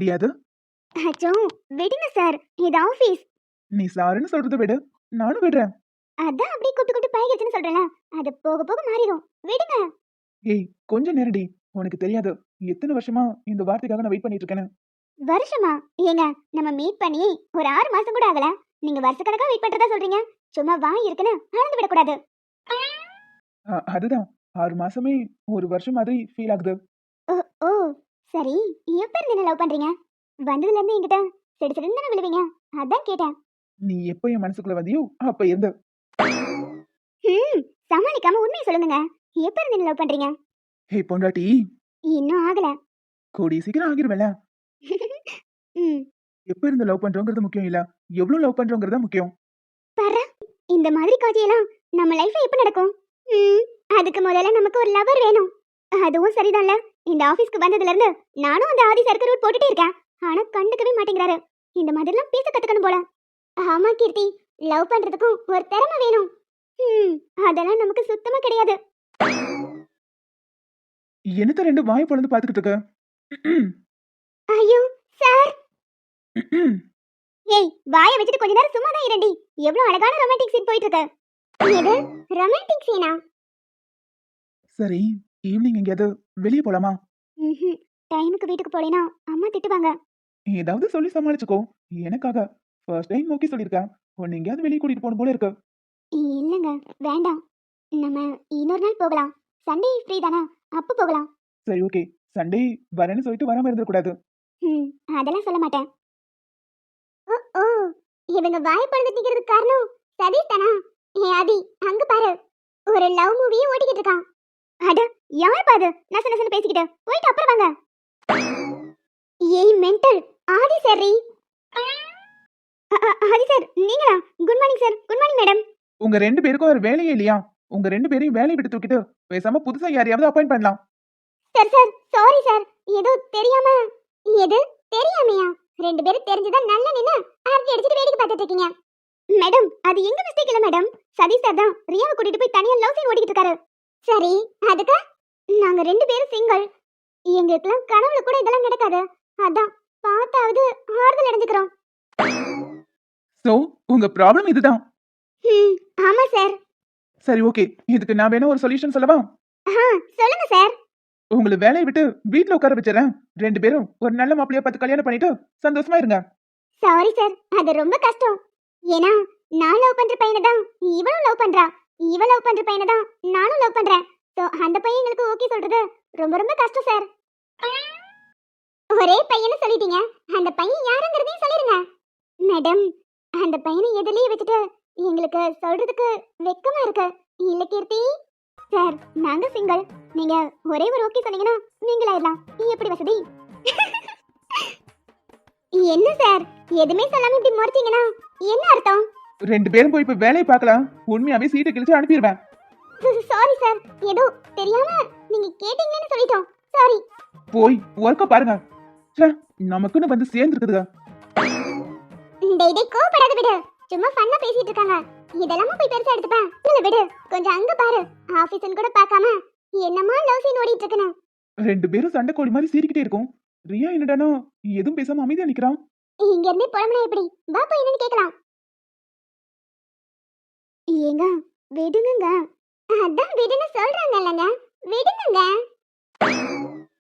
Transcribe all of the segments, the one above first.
முடியாது. அச்சோ, விடுங்க சார், இது ஆபீஸ். நீ சாருன்னு சொல்றத விடு, நானும் விடுறேன். அதான் அப்படியே கூப்பிட்டு கூப்பிட்டு பழகிடுச்சுன்னு சொல்றேன்ல, அது போக போக மாறிடும். விடுங்க. ஏய், கொஞ்சம் நேரடி. உனக்கு தெரியாது எத்தனை வருஷமா இந்த வார்த்தைக்காக நான் வெயிட் பண்ணிட்டு இருக்கேன்னு. வருஷமா? ஏங்க, நம்ம மீட் பண்ணி ஒரு 6 மாசம் கூட ஆகல. நீங்க வருஷக்கணக்கா வெயிட் பண்றதா சொல்றீங்க. சும்மா வாய் இருக்குன்னு அளந்து விடக்கூடாது. அதுதான் 6 மாசமே ஒரு வருஷம் மாதிரி ஃபீல் ஆகுது. ஓ ஓ சரி, எப்ப இருந்து என்ன லவ் பண்றீங்க? வந்ததுல இருந்து என்கிட்ட சிடு சிடுன்னு தானே விழுவீங்க, அதான் கேட்டேன். நீ எப்ப என் மனசுக்குள்ள வந்தியோ அப்ப இருந்து. சமாளிக்காம உண்மையை சொல்லுங்க. எப்ப இருந்து என்ன லவ் பண்றீங்க? ஹே பொண்டாட்டி, இன்னும் ஆகல. கூடிய சீக்கிரம் ஆகிருவேல. ம் எப்ப இருந்து லவ் பண்றோங்கிறது முக்கியம் இல்ல, எவ்வளவு லவ் பண்றோங்கிறது தான் முக்கியம். பாரு, இந்த மாதிரி காட்சியெல்லாம் நம்ம லைஃப்ல எப்ப நடக்கும்? ம், அதுக்கு முதல்ல நமக்கு ஒரு லவர் வேணும். அதுவும் சரிதான்ல. இந்த ஆபீஸ்க்கு வந்ததுல இருந்து நானும் அந்த ஆதி சர்க்கர் ரூட் போட்டுட்டே இருக்கேன். ஆனா கண்டுக்கவே மாட்டேங்கிறாரு. இந்த மாதிரிலாம் பேச கத்துக்கணும் போல. ஆமா கீர்த்தி, லவ் பண்றதுக்கும் ஒரு திறமை வேணும். ம், அதெல்லாம் நமக்கு சுத்தமா கிடையாது. என்னத்த ரெண்டு வாய் பொளந்து பாத்துக்கிட்டு இருக்க? ஐயோ சார். ஏய், வாயை வச்சுட்டு கொஞ்ச நேரம் சும்மா தான் இருடி. எவ்வளவு அழகான ரொமான்டிக் சீன் போயிட்டு இருக்கு. இது ரொமான்டிக் சீனா? சரி, ஈவினிங் எங்கேயாவது வெளியே போலாமா? டைமுக்கு வீட்டுக்கு போலேனா அம்மா திட்டுவாங்க. ஏதாவது சொல்லி சமாளிச்சுக்கோ. எனக்காக ஃபர்ஸ்ட் டைம் ஓகே சொல்லிருக்கேன். உன்னை எங்கேயாவது வெளியே கூட்டிட்டு போகணும் போல இருக்கு. இல்லங்க, வேண்டாம். நம்ம இன்னொரு நாள் போகலாம். சண்டே ஃப்ரீ தானே, அப்ப போகலாம். சரி ஓகே, சண்டே வரேன்னு சொல்லிட்டு வராம இருந்துடக்கூடாது. ம், அதெல்லாம் சொல்ல மாட்டேன். ஓ ஓ இவங்க வாய் பழந்து நிக்கிறதுக்கு காரணம் சதீஷ் தானா? ஏ ஆதி, அங்க பாரு, ஒரு லவ் மூவியே ஓடிக்கிட்டு இருக்கான். அட, யார் பாது நச நசன்னு பேசிக்கிட்டு போயிட்டு அப்புறம் வாங்க. ஏய் மென்டல், ஆதி சார். ஆதி சார் நீங்களா? Good morning sir. Good morning madam. உங்க ரெண்டு பேருக்கும் ஒரு வேலையே இல்லையா? உங்க ரெண்டு பேரையும் வேலையை விட்டு தூக்கிட்டு பேசாம புதுசா யாரையாவது அப்பாயிண்ட் பண்ணலாம். சார் சார், சாரி சார், ஏதோ தெரியாம. எது தெரியாமையா? ரெண்டு பேரும் தெரிஞ்சுதான் நல்ல நின்னு அரட்டி அடிச்சிட்டு வேடிக்கை பார்த்துட்டு இருக்கீங்க. மேடம், அது எங்க மிஸ்டேக் இல்ல மேடம். சதீஷ் சார் தான் ரியாவை கூட்டிட்டு போய் தனியா லவ் சீன் ஓடிக்கிட்டு இருக்காரு. சரி, அதுக்கு நாங்க ரெண்டு பேரும் சிங்கிள். எங்களுக்குலாம் கனவுல கூட இதெல்லாம் நடக்காது. அதான் பார்த்தாவது ஆறுதல் அடைஞ்சுக்கிறோம். சோ உங்க ப்ராப்ளம் இதுதான். ஆமா சார். சரி ஓகே, இதுக்கு நான் வேணா ஒரு சொல்யூஷன் சொல்லவா? சொல்லுங்க சார். உங்களை வேலையை விட்டு வீட்டுல உட்கார வச்சிடறேன். ரெண்டு பேரும் ஒரு நல்ல மாப்பிள்ளையா பார்த்து கல்யாணம் பண்ணிட்டு சந்தோஷமா இருங்க. சாரி சார், அது ரொம்ப கஷ்டம். ஏன்னா நான் லவ் பண்ற பையனை தான் இவளும் லவ் பண்றா. இவ லவ் பண்ற பையனை தான் நானும் லவ் பண்றேன். சோ அந்த பையன் எங்களுக்கு ஓகே சொல்றது ரொம்ப ரொம்ப கஷ்டம் சார். ஒரே பையனை சொல்லிட்டீங்க, அந்த பையன் யாருங்கிறதையும் சொல்லிருங்க. மேடம், அந்த பையனை எதிலேயே வச்சுட்டு எங்களுக்கு சொல்றதுக்கு வெக்கமா இருக்கு. இல்ல கீர்த்தி சார், நாங்க சிங்கிள். நீங்க ஒரே ஒரு ஓகே சொன்னீங்கன்னா நீங்களாயிடலாம். எப்படி வசதி? என்ன சார், எதுவுமே சொல்லாம இப்படி முறைச்சீங்கன்னா என்ன அர்த்தம்? ரெண்டு பேரும் போய் இப்ப வேலையை பார்க்கலாம். உண்மையாவே சீட்டை கிழிச்சு அனுப்பிடுவேன். சாரி சார், ஏதோ தெரியாம நீங்க கேட்டீங்கன்னு சொல்லிட்டோம். சாரி. போய் ஒர்க்க பாருங்க. ச்சே, நமக்குன்னு வந்து சேர்ந்துருக்குதுங்க. டேய் டேய், கோபப்படாத விடு. சும்மா ஃபன்னா பேசிட்டு இருக்காங்க. இதெல்லாம் போய் பெருசா எடுத்துப்பேன். இல்ல விடு, கொஞ்சம் அங்க பாரு. ஆபீஸ்னு கூட பார்க்காம என்னமா லவ் சீன் ஓடிட்டு இருக்குன்னு. ரெண்டு பேரும் சண்டை கோழி மாதிரி சீறிக்கிட்டே இருக்கும். ரியா என்னடானா எதுவும் பேசாம அமைதியா நிக்கிறான். இங்க இருந்து புலம்புனா எப்படி? வா போய் என்னன்னு கேட்கலாம். ஏங்க விடுங்க. அதான் விடுன்னு சொல்றாங்கல்லங்க, விடுங்க.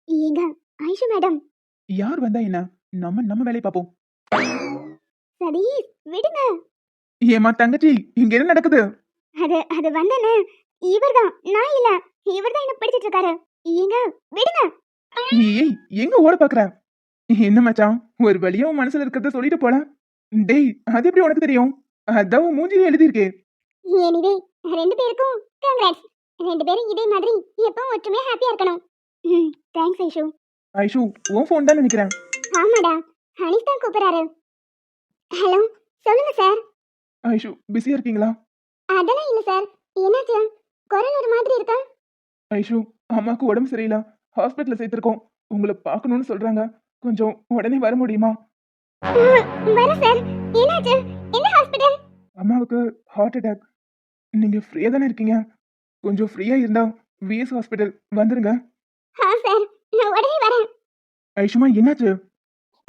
ஏங்க ஐஷு மேடம். யார் வந்தா என்ன, நம்ம நம்ம வேலையை பார்ப்போம். சதீஷ் விடுங்க. ஏமா தங்கச்சி, இங்க என்ன நடக்குது? அது அது வந்தனே, இவர்தான், நான் இல்ல. இவர்தான் என்ன பிடிச்சிட்டு இருக்காரு. ஏங்க விடுங்க. ஏய், எங்க ஓட பாக்குற? என்ன மச்சான், ஒரு வழியா உன் மனசுல இருக்கிறத சொல்லிட்டு போல. டேய், அது எப்படி உனக்கு தெரியும்? அதான் உன் மூஞ்சிலே எழுதியிருக்கே. எனிவே, ரெண்டு பேருக்கும் கங்க்ராட்ஸ். ரெண்டு பேரும் இதே மாதிரி எப்பவும் ஒற்றுமையா ஹாப்பியா இருக்கணும். தேங்க்ஸ் ஐஷு. ஐஷு, உன் ஃபோன் தான் நினைக்கிறேன். ஆமாடா, ஹனிஷ் தான் கூப்பிடுறாரு. ஹலோ, சொல்லுங்க சார். ஐஷு, பிஸியா இருக்கீங்களா? அதெல்லாம் இல்ல சார். என்னாச்சு? குரல் ஒரு மாதிரி இருக்கா? ஐஷு, அம்மாக்கு உடம்பு சரியில்லை, ஹாஸ்பிட்டல்ல சேர்த்திருக்கோம். உங்களை பார்க்கணும்னு சொல்றாங்க. கொஞ்சம் உடனே வர முடியுமா? வர சார். என்னாச்சு? எந்த ஹாஸ்பிடல்? அம்மாவுக்கு ஹார்ட் அட்டாக். நீங்க ஃப்ரீயா தானே இருக்கீங்க? கொஞ்சம் ஃப்ரீயா இருந்தா விஎஸ் ஹாஸ்பிட்டல் வந்துருங்க. சார், நான் உடனே வரேன். ஐஷுமா, என்னாச்சு?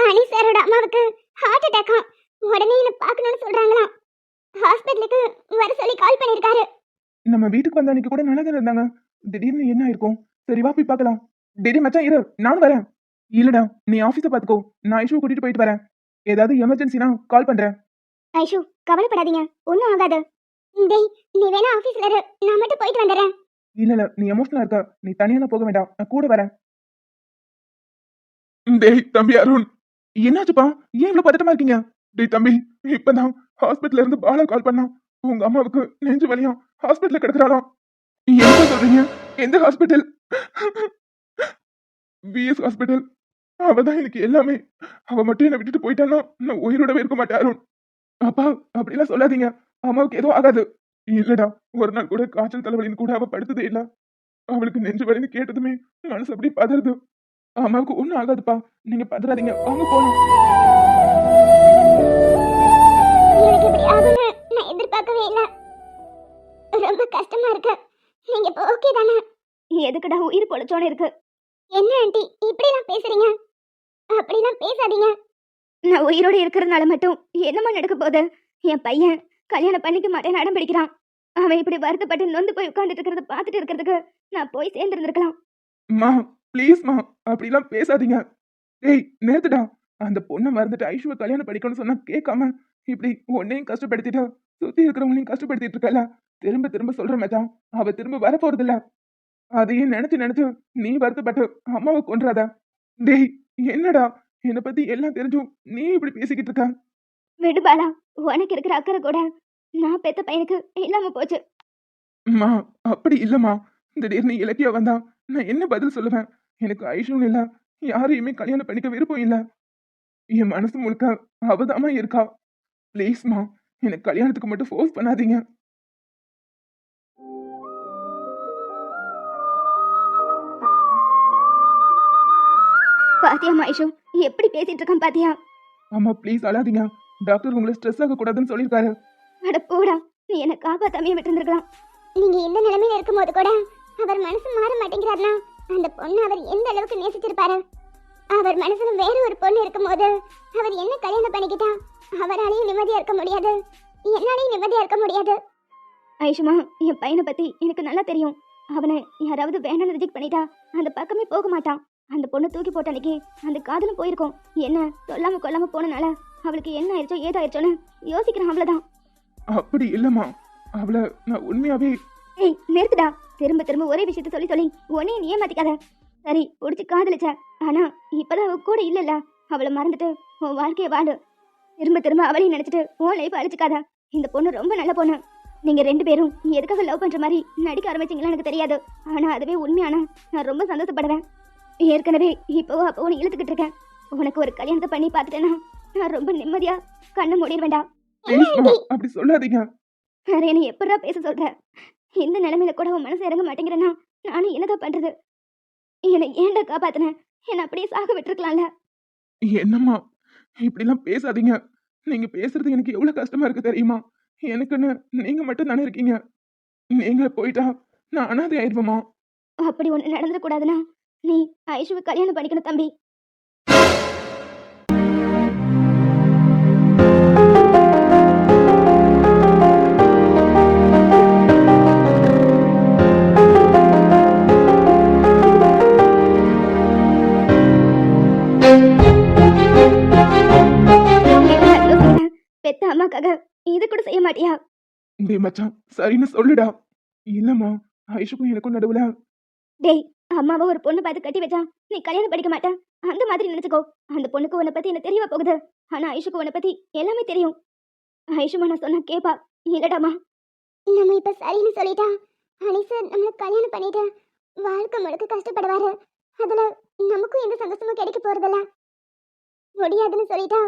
அனி சாரோட அம்மாவுக்கு ஹார்ட் அட்டாக்கா, உடனே என்ன பார்க்கணும்னு சொல்றாங்களாம். ஹாஸ்பிட்டலுக்கு வர சொல்லி கால் பண்ணிருக்காரு. நம்ம வீட்டுக்கு வந்த அன்னைக்கு கூட நல்லா தானே இருந்தாங்க. திடீர்னு என்ன ஆயிருக்கும்? சரி வா போய் பார்க்கலாம். டேடி மச்சான் இரு, நானும் வரேன். இல்லடா, நீ ஆபீஸ பாத்துக்கோ, நான் ஐஷுவை கூட்டிட்டு போயிட்டு வரேன். ஏதாவது எமர்ஜென்சினா கால் பண்றேன். ஐஷு, கவலைப்படாதீங்க, ஒன்றும் ஆகாது. டேய், நீ வேணா ஆஃபீஸ்ல இரு, நான் மட்டும் போயிட்டு வந்துடுறேன். இல்ல நீ எமோஷனலா இருக்க, நீ தனியா போக வேண்டாம், நான் கூட வரேன். டேய் தம்பி அருண், என்னாச்சுப்பா? ஏன் இவ்வளவு பதட்டமா இருக்கீங்க? டேய் தம்பி, இப்பதான் ஹாஸ்பிட்டல்ல இருந்து பாலா கால் பண்ணான். உங்க அம்மாவுக்கு நெஞ்சு வலியாம், ஹாஸ்பிட்டல்ல கிடக்குறாளாம். என்ன சொல்றீங்க? எந்த ஹாஸ்பிட்டல்? PS hospital. அவதான் எனக்கு எல்லாமே. அவ மட்டும் என்னை விட்டுட்டு போயிட்டான்னா நான் உயிரோடவே இருக்க மாட்டேன் அருண். அப்பா, அப்படிலாம் சொல்லாதீங்க. அம்மாவுக்கு எதுவும் ஆகாது. இல்லடா, ஒரு நாள் கூட காய்ச்சல் தலைவலின்னு கூட அவ படுத்ததே இல்ல. அவளுக்கு நெஞ்சு வலின்னு கேட்டதுமே மனசு அப்படி பதறுது. அம்மாவுக்கு ஒண்ணும் ஆகாதுப்பா, நீங்க பதறாதீங்க, வாங்க போலாம். எனக்கு இப்படி ஆகும்னு நான் எதிர்பார்க்கவே இல்லை. ரொம்ப கஷ்டமா இருக்கு. நீங்க இப்போ ஓகே தானே? எதுக்குடா உயிர் பொழைச்சோன்னு இருக்கு? என்ன ஆண்டி இப்படிலாம் பேசுறீங்க? அப்படிலாம் பேசாதீங்க. நான் உயிரோட இருக்கிறதுனால மட்டும் என்னமா நடக்க போகுது? என் பையன் கல்யாணம் பண்ணிக்க மாட்டேன்னு அடம் பிடிக்கிறான். அவன் இப்படி வருத்தப்பட்டு நொந்து போய் உட்கார்ந்துட்டு இருக்கிறத பார்த்துட்டு இருக்கிறதுக்கு நான் போய் சேர்ந்துருந்துருக்கலாம். மா, ப்ளீஸ்மா, அப்படிலாம் பேசாதீங்க. ஏய் நேத்துடா, அந்த பொண்ணை மறந்துட்டு ஐஷுவை கல்யாணம் படிக்கணும்னு சொன்னா கேட்காம இப்படி உன்னையும் கஷ்டப்படுத்திட்டா, சுத்தி இருக்கிறவங்களையும் கஷ்டப்படுத்திட்டு இருக்கல. திரும்ப திரும்ப சொல்ற மச்சான், அவ திரும்ப வர போறது இல்ல. அதையும் நினைச்சு நினைச்சு நீ வருத்தப்பட்டு அம்மாவை கொன்றாத. டேய் என்னடா, என்னை பத்தி எல்லாம் தெரிஞ்சும் நீ இப்படி பேசிக்கிட்டு இருக்க? விடு பாலா, உனக்கு இருக்கிற அக்கறை கூட நான் பெத்த பையனுக்கு இல்லாம போச்சு. அம்மா, அப்படி இல்லம்மா. திடீர்னு இலக்கியா வந்தா நான் என்ன பதில் சொல்லுவேன்? எனக்கு ஐஷுன்னு இல்ல, யாரையுமே கல்யாணம் பண்ணிக்க விருப்பம் இல்ல. என் மனசு முழுக்க அவதாமா இருக்கா. ப்ளீஸ்மா, எனக்கு கல்யாணத்துக்கு மட்டும் ஃபோர்ஸ் பண்ணாதீங்க. பாத்தியா ஐஷு, எப்படி பேசிட்டு இருக்கான் பாத்தியா? அம்மா ப்ளீஸ் அழாதீங்க. டாக்டர் உங்களை ஸ்ட்ரெஸ் ஆக கூடாதுன்னு சொல்லியிருக்காரு. அட போடா, நீ என்ன காப்பாத்தாமே விட்டுருந்துருக்கலாம். நீங்க இந்த நிலைமையில இருக்கும்போது கூட அவர் மனசு மாற மாட்டேங்கிறாருனா அந்த பொண்ணு அவர் எந்த அளவுக்கு நேசிச்சிருப்பாரு. அவர் மனசுல வேற ஒரு பொண்ணு இருக்கும்போது அவர் என்ன கல்யாணம் பண்ணிக்கிட்டா அவராலையும் நிம்மதியா இருக்க முடியாது, என்னாலையும் நிம்மதியா இருக்க முடியாது. ஐஷுமா, என் பையனை பத்தி எனக்கு நல்லா தெரியும். அவனை யாராவது வேணாம்னு ரிஜெக்ட் பண்ணிட்டா அந்த பக்கமே போக மாட்டான். அந்த பொண்ணு தூக்கி போட்ட அன்னைக்கு அந்த காதலும் போயிருக்கும். என்ன சொல்லாம கொல்லாம போனனால அவளுக்கு என்ன ஆயிடுச்சோ ஏதாயிடுச்சோன்னு யோசிக்கிறான், அவ்வளவுதான். அப்படி இல்லம்மா, அவளை நான் உண்மையாவே. ஏய் நிறுத்துடா, திரும்ப திரும்ப ஒரே விஷயத்த சொல்லி சொல்லி உன்னைய நீ ஏமாத்திக்காத. சரி பிடிச்சி காதலிச்ச, ஆனா இப்பதான் அவ கூட இல்லல்ல, அவளை மறந்துட்டு உன் வாழ்க்கைய வாழு. திரும்ப திரும்ப அவளையும் நினைச்சிட்டு உன் லைஃப் அழிச்சுக்காத. இந்த பொண்ணு ரொம்ப நல்ல பொண்ணு. நீங்க ரெண்டு பேரும் எதுக்காக லவ் பண்ற மாதிரி நடிக்க ஆரம்பிச்சீங்களா எனக்கு தெரியாது, ஆனா அதுவே உண்மையானா நான் ரொம்ப சந்தோஷப்படுவேன். ஏற்கனவே இப்போவோ அப்போன்னு இழுத்துக்கிட்டு இருக்கேன். உனக்கு ஒரு கல்யாணத்தை பண்ணி பார்த்துட்டேன்னா நான் ரொம்ப நிம்மதியா கண்ணு மூடிட வேண்டாம். ப்ளீஸ்மா, அப்படி சொல்லாதீங்க. வேற என்ன எப்படா பேச சொல்ற? இந்த நிலைமையில கூட உன் மனசு இறங்க மாட்டேங்கிறேன்னா நானும் என்னதான் பண்றது? என்னை ஏன்டா காப்பாத்தின? என்ன அப்படியே சாக விட்டுருக்கலாம்ல. என்னம்மா, இப்படிலாம் பேசாதீங்க. நீங்க பேசுறது எனக்கு எவ்வளவு கஷ்டமா இருக்கு தெரியுமா? எனக்குன்னு நீங்க மட்டும் தானே இருக்கீங்க. நீங்க போயிட்டா நான் அனாதை ஆயிடுவேமா? அப்படி ஒண்ணு நடந்துடக்கூடாதுன்னா நீ ஐஷுவை கல்யாணம் பண்ணிக்கணும் தம்பி. பெத்த அம்மாக்காக இது கூட செய்ய மாட்டியா? டேய் மச்சான், சரின்னு சொல்லுடா. இல்லம்மா, ஐஷுக்கும் எனக்கும் நடுவுல. டேய், அம்மாவை ஒரு பொண்ணு பார்த்து கட்டி வச்சா நீ கல்யாணம் படிக்க மாட்ட, அந்த மாதிரி நினைச்சுக்கோ. அந்த பொண்ணுக்கு உன்னை பத்தி என்ன தெரியவா போகுது? ஆனா ஐஷுக்கு உன்னை பத்தி எல்லாமே தெரியும். ஐஷுமா நான் சொன்னா கேப்பா. இல்லடாமா, நம்ம இப்ப சரின்னு சொல்லிட்டா அனிசா நம்மள கல்யாணம் பண்ணிட்டு வாழ்க்கை முழுக்க கஷ்டப்படுவாரு. அதுல நமக்கும் எந்த சந்தோஷமும் கிடைக்க போறதில்ல. முடியாதுன்னு சொல்லிட்டா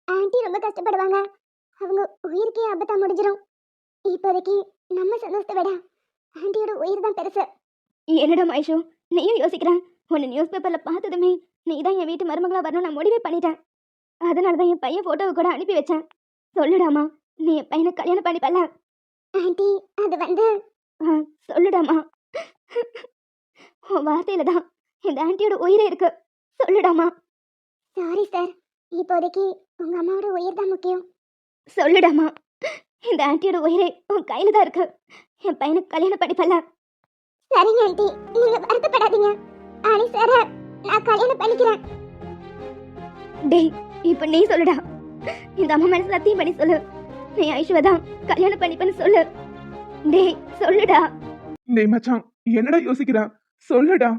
ஆன்ட்டி ரொம்ப கஷ்டப்படுவாங்க. அவங்க உயிருக்கே ஆபத்தா முடிஞ்சிடும். இப்போதைக்கு நம்ம சந்தோஷத்தை விட ஆன்ட்டியோட உயிர் தான் பெருசு. என்னடா ஐஷு, நீயும் யோசிக்கிறேன். உன்னை நியூஸ் பேப்பர்ல பார்த்ததுமே நீ தான் என் வீட்டு மருமகளா வரணும் நான் முடிவே பண்ணிட்டேன். அதனாலதான் என் பையன் போட்டோவை கூட அனுப்பி வச்சேன். சொல்லுடாமா, நீ என் பையனை கல்யாணம் பண்ணிப்பல? ஆன்ட்டி அது வந்து சொல்லுடாமா. உன் வார்த்தையில தான் இந்த ஆன்ட்டியோட உயிரே இருக்கு. சொல்லுடாமா. சாரி சார், இப்போதைக்கு உங்க அம்மாவோட உயிர் தான் முக்கியம். சொல்லுடாமா, இந்த ஆண்டியோட உயிரே உன் கையில தான் இருக்கு. என் பையனுக்கு கல்யாணம் பண்ணிப்பல. சரிங்க ஆண்டி, நீங்க வருத்தப்படாதீங்க. ஆனி சார நான் கல்யாணம் பண்ணிக்கிறேன். டேய், இப்ப நீ சொல்லுடா. இந்த அம்மா மேல சத்தியம் பண்ணி சொல்லு. நீ ஐஸ்வர்யா கல்யாணம் பண்ணிப்பன்னு சொல்லு. டேய் சொல்லுடா. டேய் மச்சான், என்னடா யோசிக்கிறா? சொல்லுடா.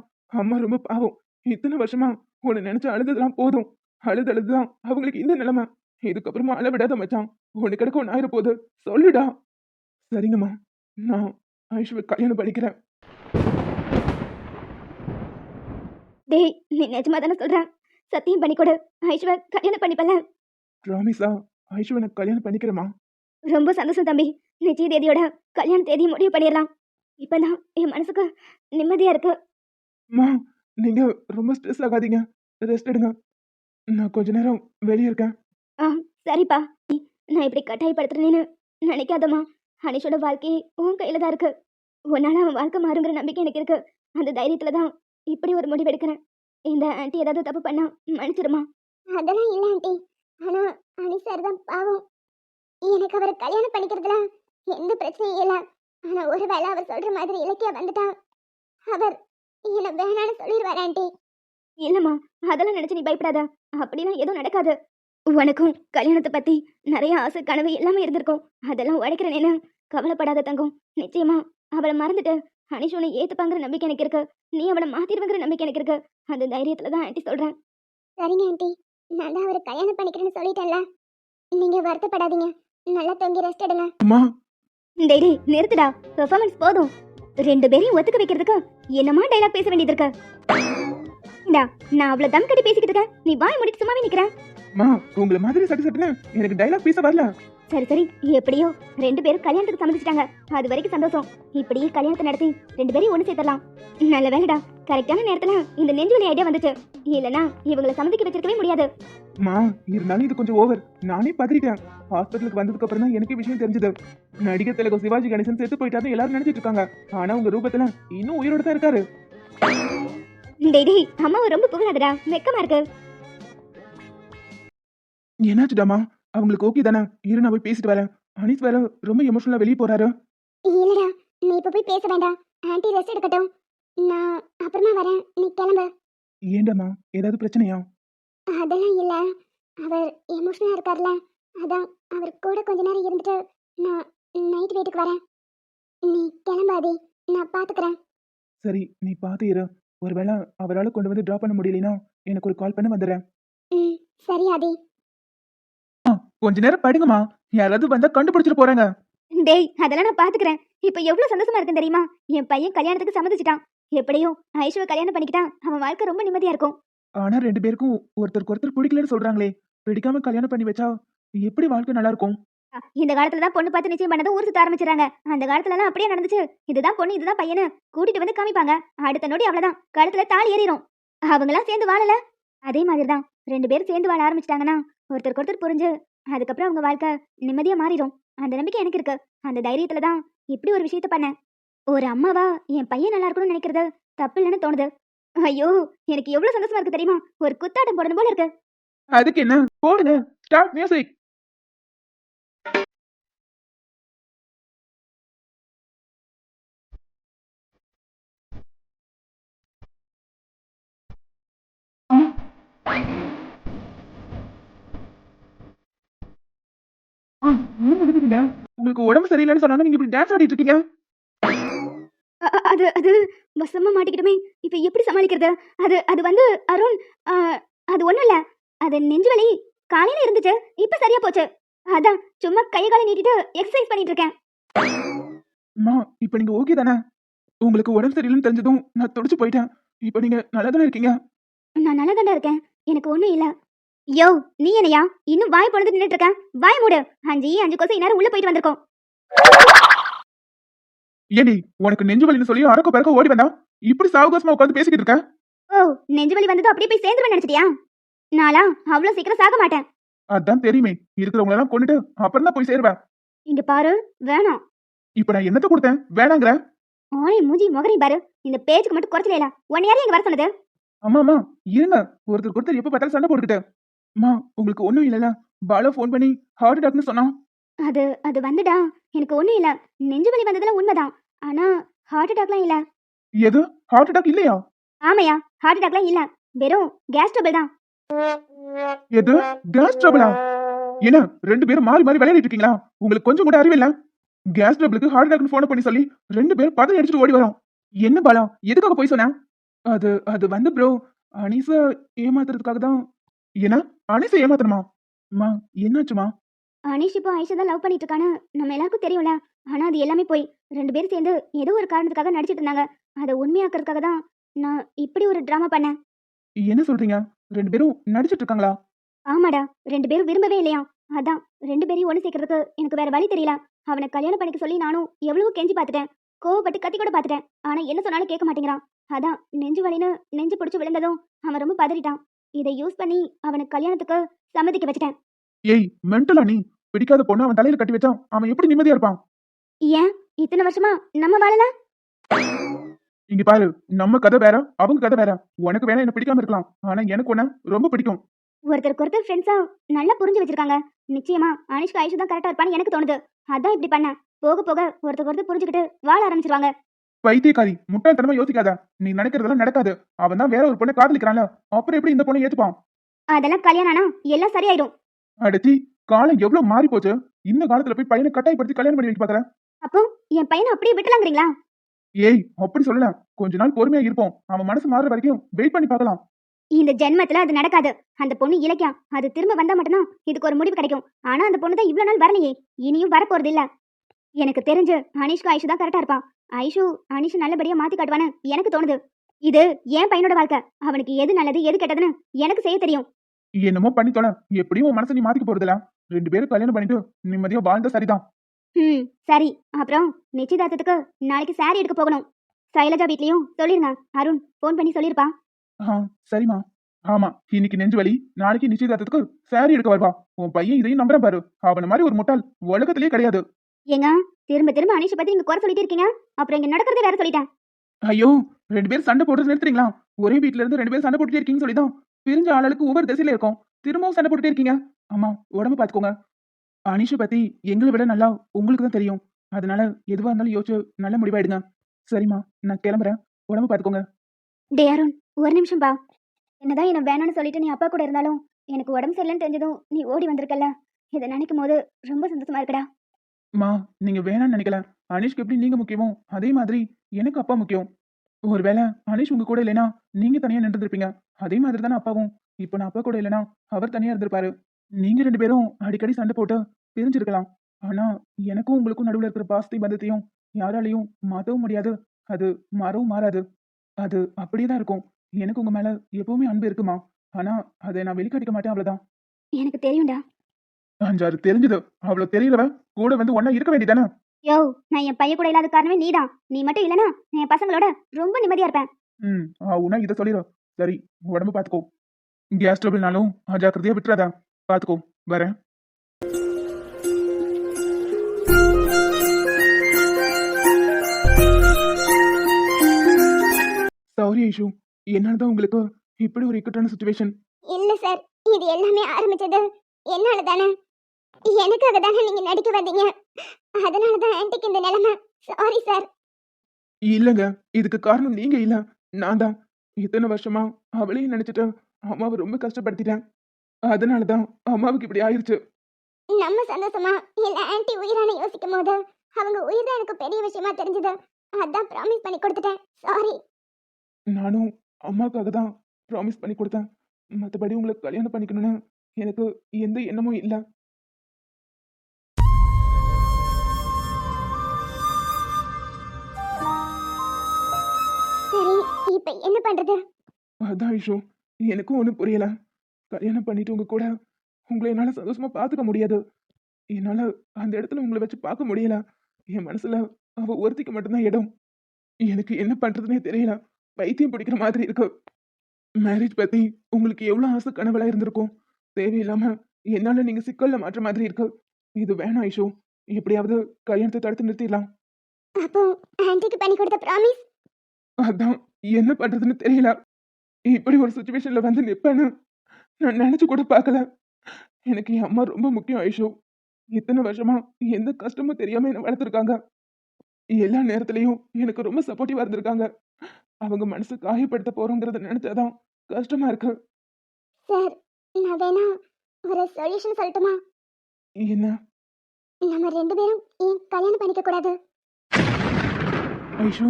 அம்மா ரொம்ப பாவம். இத்தனை வருஷமா உன்னை நினைச்சு அழுததெல்லாம் போதும். அழுதுதான் அவங்களுக்கு இந்த நிலைமை. இதுக்கப்புறமா அழ விடாத மச்சான். உனக்கு கிடக்க ஒன்று ஆயிர போகுது. சொல்லுடா. சரிங்கம்மா, நான் ஐஸ்வர் கல்யாணம் பண்ணிக்கிறேன். டேய், நீ நிஜமா தானே சொல்ற? சத்தியம் பண்ணி கொடு. ஐஸ்வர் கல்யாணம் பண்ணிப்பல. ராமிசா, ஐஸ்வர் எனக்கு கல்யாணம் பண்ணிக்கிறேம்மா. ரொம்ப சந்தோஷம் தம்பி. நிச்சய தேதியோட கல்யாண தேதியை முடிவு பண்ணிடலாம். இப்பதான் என் மனசுக்கு நிம்மதியா இருக்கு. அம்மா, நீங்க ரொம்ப ஸ்ட்ரெஸ் ஆகாதீங்க. ரெஸ்ட் எடுங்க. நான் கொஞ்ச நேரம் வெளியே இருக்கேன். ஆ சரிப்பா. நான் இப்படி கட்டாயப்படுத்துறேன்னு நினைக்காதம்மா. அனிஷோட வாழ்க்கை உன் கையில தான் இருக்கு. உன்னால அவன் வாழ்க்கை மாறுங்கிற நம்பிக்கை எனக்கு இருக்கு. அந்த தைரியத்துல தான் இப்படி ஒரு முடிவு எடுக்கிறேன். இந்த ஆண்டி ஏதாவது தப்பு பண்ணா மன்னிச்சிடுமா. அதெல்லாம் இல்லை ஆண்டி. ஆனா அனி சார் தான் பாவம். எனக்கு அவரை கல்யாணம் பண்ணிக்கிறதுல எந்த பிரச்சனையும் இல்லை. ஆனா ஒருவேளை அவர் சொல்ற மாதிரி இலக்கியா வந்துட்டா அவர் என்ன வேணான்னு சொல்லிடுவார் ஆண்டி. இல்லம்மா, அதெல்லாம் நினைச்சு நீ பயப்படாத. அப்படிலாம் எதுவும் நடக்காது. உனக்கும் கல்யாணத்தை பத்தி நிறைய ஆசை கனவு எல்லாமே இருந்திருக்கும். அதெல்லாம் உடைக்கிறேன்னு கவலைப்படாத தங்கம். நிச்சயமா அவளை மறந்துட்டு அனிஷோனை ஏத்துப்பாங்கிற நம்பிக்கை எனக்கு இருக்கு. நீ அவளை மாத்திருவங்கிற நம்பிக்கை எனக்கு இருக்கு. அந்த தைரியத்துல தான் ஆண்டி சொல்றேன். சரிங்க ஆண்டி, நான் தான் அவரை கல்யாணம் பண்ணிக்கிறேன்னு சொல்லிட்டேன்ல. நீங்க வருத்தப்படாதீங்க. நல்லா தூங்கி ரெஸ்ட் எடுங்க. அம்மா, டேய் நிறுத்துடா. பெர்ஃபார்மன்ஸ் போதும். ரெண்டு பேரையும் ஒத்துக்க வைக்கிறதுக்கு என்னமா டைலாக் பேச வேண்டியது இருக்கு. இந்தா, நான் அவ்வளவு தம் கட்டி பேசிக்கிட்டு இருக்கேன். நீ வாய் மூடிட்டு சும்மாவே நிக்கிற. அம்மா, உங்களை மாதிரி சட்டு சட்டுன்னு எனக்கு டைலாக் பேச வரல. சரி சரி, எப்படியோ ரெண்டு பேரும் கல்யாணத்துக்கு சம்மதிச்சிட்டாங்க. அது வரைக்கும் சந்தோஷம். இப்படியே கல்யாணத்தை நடத்தி ரெண்டு பேரையும் ஒன்று சேர்த்தலாம். நல்ல வேலைடா, கரெக்டான நேரத்துல இந்த நெஞ்சுவலி ஐடியா வந்துச்சு. இல்லனா இவங்களை சம்மதிக்க வச்சிருக்கவே முடியாது. அம்மா, இருந்தாலும் இது கொஞ்சம் ஓவர். நானே பதறிட்டேன். ஹாஸ்பிட்டலுக்கு வந்ததுக்கு அப்புறம் தான் எனக்கு விஷயம் தெரிஞ்சது. நடிகர் திலகம் சிவாஜி கணேசன் செத்து போயிட்டாரு எல்லாரும் நினைச்சிட்டு இருக்காங்க. ஆனா உங்க ரூபத்துல இன்னும் உயிரோட தான் இருக்காரு. டேய் அம்மாவை ரொம்ப புகழாதடா, வெக்கமா இருக்கு. என்னாச்சுடாமா? அவங்களுக்கு ஓகே தானே? இரு, நான் போய் பேசிட்டு வரேன். அனிஸ் வேற ரொம்ப எமோஷனலா வெளியே போறாரு. இல்லடா, நீ இப்ப போய் பேச வேண்டாம். ஆன்ட்டி ரெஸ்ட் எடுக்கட்டும். நான் அப்புறமா வரேன். நீ கிளம்பு. ஏண்டாமா, ஏதாவது பிரச்சனையா? அதெல்லாம் இல்ல. அவர் எமோஷனலா இருக்கார்ல, அதான் அவர் கூட கொஞ்ச நேரம் இருந்துட்டு நான் நைட் வீட்டுக்கு வரேன். நீ கிளம்பாதே, நான் பாத்துக்கிறேன். சரி, நீ பார்த்து இரு. ஒருவேளை அவரால் கொண்டு வந்து டிராப் பண்ண முடியலனா எனக்கு ஒரு கால் பண்ண வந்துடுறேன். ம் சரி ஆதி. கொஞ்ச நேரம் படுங்கம்மா, யாராவது வந்தா கண்டுபிடிச்சிட்டு போறாங்க. டேய் அதெல்லாம் நான் பாத்துக்கிறேன். இப்ப எவ்வளவு சந்தோஷமா இருக்குன்னு தெரியுமா? என் பையன் கல்யாணத்துக்கு சம்மதிச்சிட்டான். எப்படியும் ஐஸ்வர்யா கல்யாணம் பண்ணிக்கிட்டா அவன் வாழ்க்கை ரொம்ப நிம்மதியா இருக்கும். ஆனா ரெண்டு பேருக்கும் ஒருத்தருக்கு ஒருத்தர் பிடிக்கலன்னு சொல்றாங்களே. பிடிக்காம கல்யாணம் பண்ணி வச்சா எப்படி வாழ்க்கை நல்லா இருக்கும்? இந்த காலத்துல தான் பொண்ணு பார்த்து நிச்சயம் பண்ணதை ஊர் சுத்த ஆரம்பிச்சிடறாங்க. அந்த காலத்துல எல்லாம் அப்படியே நடந்துச்சு. இதுதான் பொண்ணு, இதுதான் பையனு கூட்டிட்டு வந்து காமிப்பாங்க. அடுத்த நொடி அவ்வளவுதான், கழுத்துல தாலி ஏறிடும். அவங்களாம் சேர்ந்து வாழல. அதே மாதிரிதான் ரெண்டு பேரும் சேர்ந்து வாழ ஆரம்பிச்சிட்டாங்கன்னா ஒருத்தருக்கு ஒருத்தர் புரிஞ்சு அதுக்கப்புறம் அவங்க வாழ்க்கை நிம்மதியா மாறிடும். அந்த நம்பிக்கை எனக்கு இருக்கு. அந்த தைரியத்துல தான் இப்படி ஒரு விஷயத்த பண்ணேன். ஒரு அம்மாவா என் பையன் நல்லா இருக்கணும்னு நினைக்கிறது தப்பு இல்லைன்னு தோணுது. ஐயோ, எனக்கு எவ்வளவு சந்தோஷமா இருக்கு தெரியுமா? ஒரு குத்தாட்டம் போடணும் போல இருக்கு. அதுக்கு என்ன, போடுங்க. Start music. உங்களுக்கு உடம்பு சரியில்லைன்னு சொன்னாங்க, நீங்க இப்படி டான்ஸ் ஆடிட்டு இருக்கீங்க. அது அது வசமா மாட்டிக்கிட்டுமே. இப்ப எப்படி சமாளிக்கிறது? அது அது வந்து அருண், ஆ, அது ஒண்ணும் இல்ல. அது நெஞ்சு வலி காலையில இருந்துச்சு, இப்ப சரியா போச்சு. அதான் சும்மா கை காலை நீட்டிட்டு எக்ஸசைஸ் பண்ணிட்டு இருக்கேன். அம்மா, இப்ப நீங்க ஓகே தானே? உங்களுக்கு உடம்பு சரியில்லைன்னு தெரிஞ்சதும் நான் துடிச்சு போயிட்டேன். இப்ப நீங்க நல்லா தானே இருக்கீங்க? நான் நல்லா தாண்டா இருக்கேன். எனக்கு ஒண்ணும் இல்ல. யோ, நீ என்னையா இன்னும் வாய் பொழுது நின்னுட்டு இருக்க? வாய் மூடு. 5 கொசம் இந்நேரம் உள்ள போயிட்டு வந்திருக்கோம். ஏடி, உனக்கு நெஞ்சு வலின்னு சொல்லி அறக்க பறக்க ஓடி வந்தா இப்படி சாவகாசமா உட்காந்து பேசிக்கிட்டு இருக்க? ஓ, நெஞ்சு வலி வந்தது அப்படியே போய் சேர்ந்துருவேன் நினைச்சிட்டியா? நாளா அவ்வளவு சீக்கிரம் சாக மாட்டேன். அதான் தெரியுமே, இருக்கிறவங்க எல்லாம் கொண்டுட்டு அப்புறம் தான் போய் சேருவேன். இங்க பாரு, வேணாம். இப்ப நான் என்னத்த கொடுத்தேன் வேணாங்கிற? ஆளை மூஞ்சி முகரை பாரு. இந்த பேச்சுக்கு மட்டும் குறைச்சல. உன்னை யாரையும் இங்க வர சொன்னது? அம்மா அம்மா, இருங்க. ஒருத்தருக்கு ஒருத்தர் எப்ப பார்த்தாலும் சண்டை போட்டுக்கிட்டு. அம்மா உங்களுக்கு ஒண்ணும் இல்லைல்ல? பாலா ஃபோன் பண்ணி ஹார்ட் அட்டாக்னு சொன்னான். அது அது வந்துடா, எனக்கு ஒண்ணும் இல்ல. நெஞ்சு வலி வந்ததெல்லாம் உண்மைதான். ஆனா ஹார்ட் அட்டாக்லாம் இல்ல. எது? ஹார்ட் அட்டாக் இல்லையா? ஆமையா, ஹார்ட் அட்டாக்லாம் இல்ல. வெறும் கேஸ் ட்ரபிள் தான். எது? கேஸ் ட்ரபிளா? என்ன 2 பேரும் மாறி மாறி விளையாடிட்டு இருக்கீங்களா? உங்களுக்கு கொஞ்சம் கூட அறிவில்ல? கேஸ் ட்ரபிளுக்கு ஹார்ட் அட்டாக்னு ஃபோன் பண்ணி சொல்லி 2 பேரும் பதறி அடிச்சுட்டு ஓடி வரோம். என்ன பாலா? எதுக்காக போய் சொன்ன? அது அது வந்து ப்ரோ, அனீஸ ஏமாத்துறதுக்காக தான். என்ன? அனீஸ ஏமாத்தணுமா? அம்மா என்னாச்சுமா? அனீஷ் இப்போ ஆயிஷா தான் லவ் பண்ணிட்டு இருக்கான்னு நம்ம எல்லாருக்கும் தெரியும்ல. ஆனா அது எல்லாமே போய் 2 பேரும் சேர்ந்து ஏதோ ஒரு காரணத்துக்காக நடிச்சிட்டு இருந்தாங்க. அதை உண்மையாக்குறதுக்காக தான் நான் இப்படி ஒரு டிராமா பண்ணேன். என்ன சொல்றீங்க? 2 பேரும் நடிச்சிட்டு இருக்காங்களா? ஆமாடா, 2 பேரும் விரும்பவே இல்லையா. அதான் 2 பேரையும் ஒன்று சேர்க்கறதுக்கு எனக்கு வேற வழி தெரியல. அவனை கல்யாணம் பண்ணிக்க சொல்லி நானும் எவ்வளவோ கெஞ்சி பார்த்துட்டேன். கோவப்பட்டு கத்தி கூட பார்த்துட்டேன். ஆனா என்ன சொன்னாலும் கேட்க மாட்டேங்கிறான். அதான் நெஞ்சு வலின்னு நெஞ்சு பிடிச்சு விழுந்ததும் அவன் ரொம்ப பதறிட்டான். இதை யூஸ் பண்ணி அவனுக்கு கல்யாணத்துக்கு சம்மதிக்க வச்சுட்டேன். ஏய் மென்டலா நீ? பிடிக்காத பொண்ணு அவன் தலையில கட்டி வச்சா அவன் எப்படி நிம்மதியா இருப்பான்? ஏன் இத்தனை வருஷமா நம்ம வாழல? இங்க பாரு, நம்ம கதை வேற, அவங்க கதை வேற. உனக்கு வேணா என்ன பிடிக்காம இருக்கலாம், ஆனா எனக்கு உன்ன ரொம்ப பிடிக்கும். ஒருத்தருக்கு ஒருத்தர் ஃப்ரெண்ட்ஸா நல்லா புரிஞ்சு வச்சிருக்காங்க. நிச்சயமா அனிஷ்கா ஆயிஷா தான் கரெக்டா இருப்பான்னு எனக்கு தோணுது. அதான் இப்படி பண்ணேன். போக போக ஒருத்தருக்கு ஒருத்தர் புரிஞ்சுக்கிட்டு வாழ ஆரம்பிச்சிருவாங்க. பைத்தியக்காரி, முட்டாள்தனமா யோசிக்காத. நீ நினைக்கிறதெல்லாம் நடக்காது. அவன் தான் வேற ஒரு பொண்ணை காதலிக்கிறான்ல, அப்புறம் எப்படி இந்த பொண்ணை ஏத்துப்பான்? அதெல்லாம் கல்யாணம் ஆனா எல்லாம் சரியாயிடும். அடச்சி, காலம் எவ்வளவு மாறி போச்சு. இந்த காலத்துல போய் பையனை கட்டாயப்படுத்தி கல்யாணம் பண்ணி வைக்க பாக்குற? அப்போ என் பையனை அப்படியே விட்டுலாங்கிறீங்களா? ஏய் அப்படி சொல்லல. கொஞ்ச நாள் பொறுமையா இருப்போம். அவன் மனசு மாறுற வரைக்கும் வெயிட் பண்ணி பார்க்கலாம். இந்த ஜென்மத்துல அது நடக்காது. அந்த பொண்ணு இலக்கியம் அது திரும்ப வந்தா மட்டும்தான் இதுக்கு ஒரு முடிவு கிடைக்கும். ஆனா அந்த பொண்ணு தான் இவ்வளவு நாள் வரலையே, இனியும் வரப்போறது இல்ல. எனக்கு தெரிஞ்சு அனிஷ்கா ஆயிஷு தான் கரெக்டா இருப்பான். ஐஷு அனிஷு நல்லபடியா மாத்தி காட்டுவான்னு எனக்கு தோணுது. இது என் பையனோட வாழ்க்கை. அவனுக்கு எது நல்லது எது கெட்டதுன்னு எனக்கு செய்ய தெரியும். என்னமோ பண்ணி தொலை. எப்படியும் உன் மனசை நீ மாத்திக்க போறதில்ல. 2 பேரும் கல்யாணம் பண்ணிட்டு நிம்மதியா வாழ்ந்தா சரிதான். சரி. அப்புறம் நிச்சயதார்த்தத்துக்கு நாளைக்கு சாரி எடுக்க போகணும். சைலஜா வீட்லயும் சொல்லிருங்க. அருண் ஃபோன் பண்ணி சொல்லிருப்பான். சரிம்மா. ஆமா, இன்னைக்கு நெஞ்சு வலி, நாளைக்கு நிச்சயதார்த்தத்துக்கு சாரி எடுக்க வருவா. உன் பையன் இதையும் நம்புறேன் பாரு. அவன மாதிரி ஒரு முட்டாள் உலகத்திலேயே கிடையாது. ஏங்க, திரும்ப திரும்ப அனிஷை பத்தி நீங்க குறை சொல்லிட்டே இருக்கீங்க. அப்புறம் இங்க நடக்கிறதே வேற சொல்லிட்டேன். ஐயோ, 2 பேரும் சண்டை போடுறது நிறுத்துறீங்களா? ஒரே வீட்ல இருந்து 2 பேரும் சண்டை போட்டுட்டே இருக்கீங்கன்னு சொல்லிதான் பிரிஞ்ச ஆளுக்கு ஒவ்வொரு திசையில இருக்கும். திரும்பவும் சண்டை போட்டுட்டே இருக்கீங்க. அம்மா உடம்பு பாத்துக்கோங்க. அனிஷை பத்தி எங்களை விட நல்லா உங்களுக்கு தான் தெரியும். அதனால எதுவா இருந்தாலும் யோசிச்சு நல்ல முடிவா எடுங்க. சரிம்மா, நான் கிளம்புறேன். உடம்பு பாத்துக்கோங்க. டே அருண், ஒரு நிமிஷம் பா. என்னதான் என்ன வேணாம்னு சொல்லிட்டு நீ அப்பா கூட இருந்தாலும் எனக்கு உடம்பு சரியில்லைன்னு தெரிஞ்சதும் நீ ஓடி வந்திருக்கல. இதை நினைக்கும் போது ரொம்ப சந்தோஷமா இருக்குடா. அம்மா, நீங்க வேணாம்னு நினைக்கல. அனிஷ்க்கு எப்படி நீங்க முக்கியமோ அதே மாதிரி எனக்கு அப்பா முக்கியம். ஒருவேளை அனிஷ் உங்க கூட இல்லைன்னா நீங்க தனியா நின்றுருப்பீங்க. அதே மாதிரி தானே அப்பாவும். இப்ப நான் அப்பா கூட இல்லைன்னா அவர் தனியா இருந்திருப்பாரு. நீங்க 2 பேரும் அடிக்கடி சண்டை போட்டு பிரிஞ்சிருக்கலாம். ஆனா எனக்கும் உங்களுக்கும் நடுவுல இருக்கிற பாசத்தையும் பந்தத்தையும் யாராலையும் மாத்தவும் முடியாது. அது மாறவும் மாறாது. அது அப்படியே தான் இருக்கும். எனக்கு உங்க மேல எப்பவுமே அன்பு இருக்குமா. ஆனா அதை நான் வெளிக்காட்டிக்க மாட்டேன், அவ்வளவுதான். எனக்கு தெரியும்டா. 5 தெரிஞ்சது. அவ்வளவு தெரியறவ கூட வந்து ஒன்னா இருக்க வேண்டியதானே? யோ, நான் என் பையன் கூட இல்லாத காரணமே நீதான். நீ மட்டும் இல்லனா நான் என் பசங்களோட ரொம்ப நிம்மதியா இருப்பேன். உனா இதை சொல்லிடும். சரி, உடம்பு பாத்துக்கோ. கேஸ் ட்ரபிள்னாலும் அஜாக்கிரதையா விட்டுறாதா. பாத்துக்கோ, வரேன். சாரி ஐஷு, என்னாலதான் உங்களுக்கு இப்படி ஒரு இக்கட்டான சுச்சுவேஷன். இல்ல சார், இது எல்லாமே ஆரம்பிச்சது என்னால தானே. எனக்காக தானே நீங்க நடிக்க வந்தீங்க. அதனால தான் ஆன்ட்டிக்கு இந்த நிலைமை. Sorry sir. இல்லங்க, இதுக்கு காரணம் நீங்க இல்ல, நான் தான். இத்தனை வருஷமா அவளையும் நினைச்சிட்டு அம்மாவை ரொம்ப கஷ்டப்படுத்திட்டேன். அதனாலதான் அம்மாவுக்கு இப்படி ஆயிருச்சு. நம்ம சந்தோஷமா இல்ல ஆன்ட்டி உயிரான யோசிக்கும் போது அவங்க உயிர் தான் எனக்கு பெரிய விஷயமா தெரிஞ்சது. அதான் ப்ராமிஸ் பண்ணி கொடுத்துட்டேன். சாரி. நானும் அம்மாவுக்காக தான் ப்ராமிஸ் பண்ணி கொடுத்தேன். மற்றபடி உங்களை கல்யாணம் பண்ணிக்கணும்னு எனக்கு எந்த எண்ணமும் இல்ல. சரி, இப்ப என்ன பண்றது? அதான் ஐஷு, எனக்கும் ஒன்றும் புரியல. கல்யாணம் பண்ணிட்டு உங்க கூட உங்களை என்னால சந்தோஷமா பார்த்துக்க முடியாது. என்னால அந்த இடத்துல உங்களை வச்சு பார்க்க முடியல. என் மனசுல அவ ஒருத்திக்கு மட்டும்தான் இடம். எனக்கு என்ன பண்றதுனே தெரியல. பைத்தியம் பிடிக்கிற மாதிரி இருக்கு. மேரேஜ் பத்தி உங்களுக்கு எவ்வளவு ஆசை கனவுலாம் இருந்திருக்கும். தேவையில்லாம என்னால நீங்க சிக்கல்ல மாற்ற மாதிரி இருக்கு. இது வேணாம் ஐஷு. எப்படியாவது கல்யாணத்தை தடுத்து நிறுத்திடலாம். அப்போ ஆன்ட்டிக்கு பண்ணி கொடுத்த ப்ராமிஸ்? அதான் என்ன பண்றதுன்னு தெரியல. இப்படி ஒரு சுச்சுவேஷன்ல வந்து நிப்பேன்னு நான் நினைச்சு கூட பார்க்கல. எனக்கு என் அம்மா ரொம்ப முக்கியம் ஐஷு. இத்தனை வருஷமா எந்த கஷ்டமும் தெரியாம என்ன வளர்த்துருக்காங்க. எல்லா நேரத்துலயும் எனக்கு ரொம்ப சப்போர்ட்டிவா இருந்திருக்காங்க. அவங்க மனசு காயப்படுத்த போறோங்கிறத நினைச்சாதான் கஷ்டமா இருக்கு. சார், நான் வேணா ஒரு சொல்யூஷன் சொல்லட்டுமா? என்ன நம்ம 2 பேரும் ஏன் கல்யாணம் பண்ணிக்க கூடாது? ஐஷு?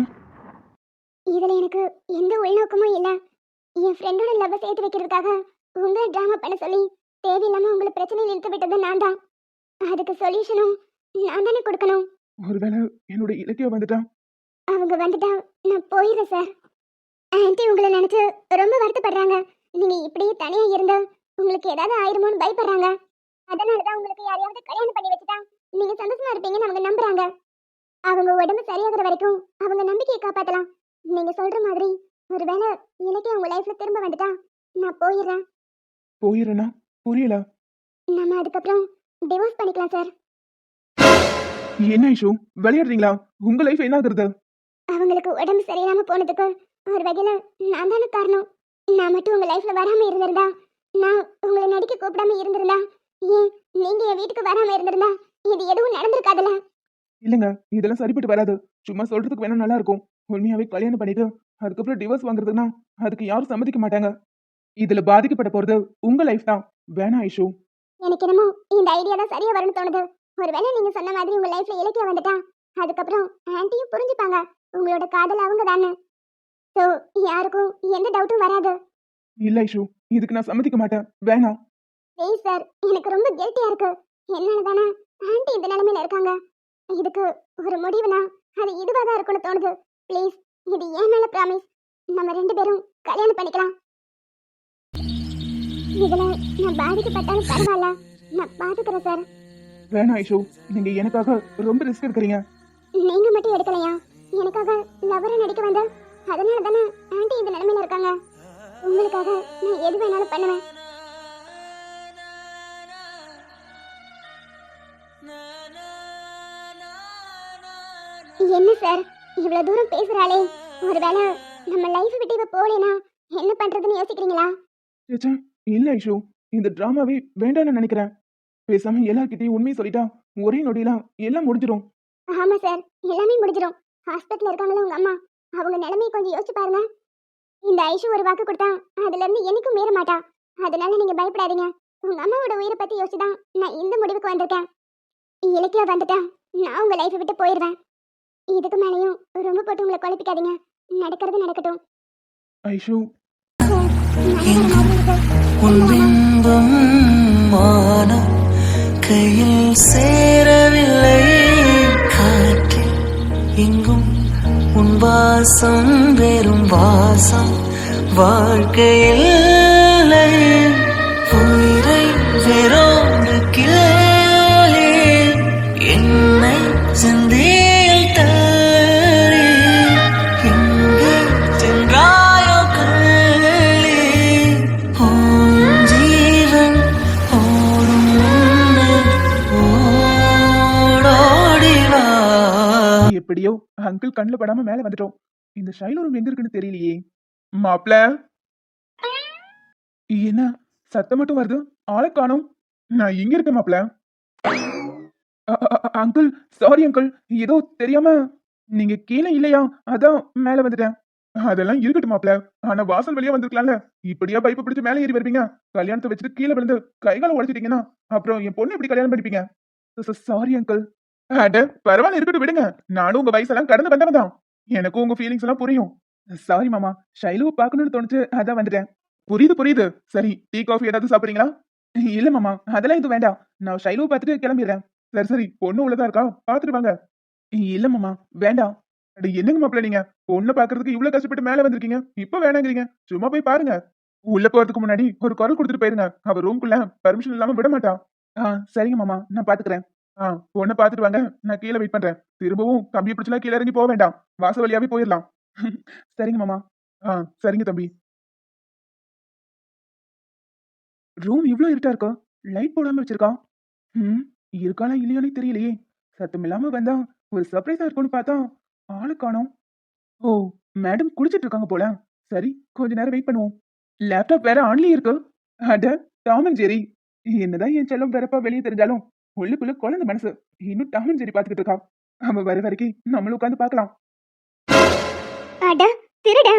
இதுல எனக்கு எந்த உள்நோக்கமும் இல்ல. என் ஃப்ரெண்டோட லவ்வ சேர்த்து வைக்கிறதுக்காக உங்களை டிராமா பண்ண சொல்லி தேவையில்லாம உங்களை பிரச்சனையில் இழுத்து விட்டது நான் தான். அதுக்கு சொல்யூஷனும் நான் தானே கொடுக்கணும். ஒருவேளை என்னோட இலக்கியம் வந்துட்டா? அவங்க வந்துட்டா நான் போயிடுறேன் சார். ஆன்ட்டி உங்களை நினைச்சு ரொம்ப வருத்தப்படுறாங்க. நீங்க இப்படியே தனியா இருந்தா உங்களுக்கு ஏதாவது ஆயிருமோன்னு பயப்படுறாங்க. அதனாலதான் உங்களுக்கு யாரையாவது கல்யாணம் பண்ணி வச்சுட்டா நீங்க சந்தோஷமா இருப்பீங்கன்னு அவங்க நம்புறாங்க. அவங்க உடம்பு சரியாகிற வரைக்கும் அவங்க நம்பிக்கையை காப்பாத்தலாம். நீங்க சொல்ற மாதிரி ஒருவேளை இலக்கிய உங்க லைஃப்ல திரும்ப வந்துட்டா நான் போயிடுறேன். போயிடுறேனா? புரியல. நம்ம அதுக்கப்புறம் டிவோர்ஸ் பண்ணிக்கலாம் சார். என்ன ஐஷு, விளையாடுறீங்களா? உங்க லைஃப் என்ன ஆகுறது? அவங்களுக்கு உடம்பு சரியில்லாம போனதுக்கு ஒரு வகையில நான் தானே காரணம். நான் மட்டும் உங்க லைஃப்ல வராம இருந்திருந்தா, நான் உங்களை நடிக்க கூப்பிடாம இருந்திருந்தா, ஏன் நீங்க என் வீட்டுக்கு வராம இருந்திருந்தா இது எதுவும் நடந்திருக்காதுல்ல. இல்லங்க, இதெல்லாம் சரிப்பட்டு வராது. சும்மா சொல்றதுக்கு வேணா நல்லா இருக்கும். உண்மையாவே கல்யாணம் பண்ணிட்டு அதுக்கப்புறம் டிவோர்ஸ் வாங்குறதுன்னா அதுக்கு யாரும் சம்மதிக்க மாட்டாங்க. இதுல பாதிக்கப்பட போறது உங்க லைஃப் தான். வேணாம் ஐஷு. எனக்கு என்னமோ இந்த ஐடியா தான் சரியா வரும்னு தோணுது. ஒருவேளை நீங்க சொன்ன மாதிரி உங்க லைஃப்ல இலக்கிய வந்துட்டா அதுக்கப்புறம் ஆன்ட்டியும் புரிஞ்சுப்பாங்க உங்களோட காதல் அவங்க தானே. ஸோ யாருக்கும் எந்த டவுட்டும் வராது. இல்ல ஐஷு, இதுக்கு நான் சம்மதிக்க மாட்டேன். வேணாம். ப்ளீஸ் சார், எனக்கு ரொம்ப கில்ட்டியா இருக்கு. என்னால தானே ஆன்ட்டி இந்த நிலைமையில இருக்காங்க. இதுக்கு ஒரு முடிவுனா அது இதுவாக தான் இருக்கும்னு தோணுது. ப்ளீஸ், இது ஏன் மேல ப்ராமிஸ். நம்ம 2 பேரும் கல்யாணம் பண்ணிக்கலாம். இதுல நான் பாதிக்கப்பட்டாலும் பரவாயில்ல, நான் பாத்துக்கிறேன் சார். வேணாம் ஐஷு, நீங்க எனக்காக ரொம்ப ரிஸ்க் எடுக்கிறீங்க. நீங்க மட்டும் எடுக்கலையா? எனக்காக லவரா நடிக்க வந்த அதனால தானே ஆன்ட்டி இந்த நிலைமையில இருக்காங்க. உங்களுக்காக நான் எது வேணாலும் பண்ணுவேன். என்ன சார் இவ்வளவு தூரம் பேசுறாளே, ஒருவேளை நம்ம லைஃப் விட்டு இவ போலேனா என்ன பண்றதுன்னு யோசிக்கிறீங்களா? சேச்சே, இல்ல ஐஷு, இந்த டிராமாவே வேண்டாம்னு நினைக்கிறேன். பேசாம எல்லார்கிட்டயும் உண்மையை சொல்லிட்டா ஒரே நொடியெல்லாம் எல்லாம் முடிஞ்சிடும். ஆமா சார், எல்லாமே முடிஞ்சிடும். ஹாஸ்பிட்டல்ல இருக்காங்களா உங்க அம்மா, அவங்க நிலைமையை கொஞ்சம் யோசிச்சு பாருங்க. இந்த ஐஷு ஒரு வாக்கு கொடுத்தா அதுல இருந்து என்னைக்கும் மீற மாட்டா. அதனால நீங்க பயப்படாதீங்க. உங்க அம்மாவோட உயிரை பத்தி யோசிச்சுதான் நான் இந்த முடிவுக்கு வந்திருக்கேன். இலக்கியா வந்துட்டா நான் உங்க லைஃபை விட்டு போயிடுவேன். இதுக்கு மேலேயும் ரொம்ப போட்டு உங்களை குழப்பிக்காதீங்க. நடக்கிறது நடக்கட்டும். ஐஷு, சார், நடக்கிற எங்கும் மாதிரி இருக்கு. உன் சொல்ல வேணாம். பிம்பம் மானம் கையில் சேரவில்லை. காற்றில் எங்கும் உன் வாசம் வெறும் வாசம் வாழ்க்கையில் இல்லை. உயிரை வெறோடு கிளி என்னை சிந்தியில் தள்ளி எங்கே சென்றாயோ கள்ளி உன் ஜீவன் ஓடும் முன்னே ஓடோடி வா. எப்படியோ அங்கிள் கண்ணுல படாம மேல வந்துட்டோம். இந்த ஷைலோ ரூம் எங்க இருக்குன்னு தெரியலையே. மாப்ள, என்ன சத்தம் மட்டும் வருது, ஆளை காணோம். நான் இங்க இருக்கேன் மாப்ள. அங்கிள், சாரி அங்கிள், ஏதோ தெரியாம. நீங்க கீழே இல்லையா, அதான் மேல வந்துட்டேன். அதெல்லாம் இருக்கட்டும் மாப்ள, ஆனா வாசல் வழியா வந்திருக்கலாம்ல. இப்படியா பைப்பு பிடிச்சு மேலே ஏறி வருவீங்க? கல்யாணத்தை வச்சுட்டு கீழே விழுந்து கைகால உடைச்சிட்டீங்கன்னா அப்புறம் என் பொண்ணு எப்படி கல்யாணம் பண்ணிப்பீங்க? Sorry uncle. அட பரவாயில்ல, இருக்கட்டும், விடுங்க. நானும் உங்க வயசெல்லாம் கடந்து வந்தவன் தான். எனக்கும் உங்க ஃபீலிங்ஸ் எல்லாம் புரியும். சாரி மாமா, ஷைலுவை பார்க்கணும்னு தோணுச்சு, அதான் வந்துட்டேன். புரியுது புரியுது. சரி, டீ காஃபி ஏதாவது சாப்பிடுறீங்களா? இல்ல மாமா, அதெல்லாம் எதுவும் வேண்டாம். நான் ஷைலுவை பார்த்துட்டு கிளம்பிடுறேன். சரி சரி, பொண்ணு உள்ளதா இருக்கா, பார்த்துட்டு வாங்க. இல்ல மாமா, வேண்டாம். அட என்னங்க மாப்பிள்ள, நீங்க பொண்ணை பாக்குறதுக்கு இவ்வளவு கஷ்டப்பட்டு மேல வந்திருக்கீங்க, இப்ப வேணாங்கிறீங்க. சும்மா போய் பாருங்க. உள்ள போறதுக்கு முன்னாடி ஒரு குரல் கொடுத்துட்டு போயிருங்க. அவ ரூம்குள்ள பர்மிஷன் இல்லாம விட மாட்டா. சரிங்க மாமா, நான் பாத்துக்கிறேன். பொண்ணை பாத்துட்டு வாங்க, நான் கீழே வெயிட் பண்றேன். திரும்பவும் கம்பியை பிடிச்சலாம் கீழே இறங்கி போக வேண்டாம், வாச வழியாவே போயிடலாம். சரிங்க மாமா. சரிங்க தம்பி. ரூம் இவ்ளோ இருட்டா இருக்கா, லைட் போடாம வச்சிருக்கா. இருக்கானா இல்லையானே தெரியலையே. சத்தம் இல்லாம வந்தா ஒரு சர்ப்ரைஸா இருக்கும்னு பார்த்தா ஆளு காணோம். ஓ, மேடம் குளிச்சிட்டு இருக்காங்க போல. சரி, கொஞ்ச நேரம் வெயிட் பண்ணுவோம். லேப்டாப் வேற ஆன்லயே இருக்கு. அட டாம் அண்ட் ஜெரி. என்னதான் என் செல்லம் பிறப்பா வெளியே தெரிஞ்சாலும் உள்ளுக்குள்ள குழந்தை மனசு இன்னும் டாம் அண்ட் ஜெரி பாத்துக்கிட்டு இருக்கா. அவன் வர வரைக்கும் நம்மளும் உட்காந்து பார்க்கலாம். அட திருட,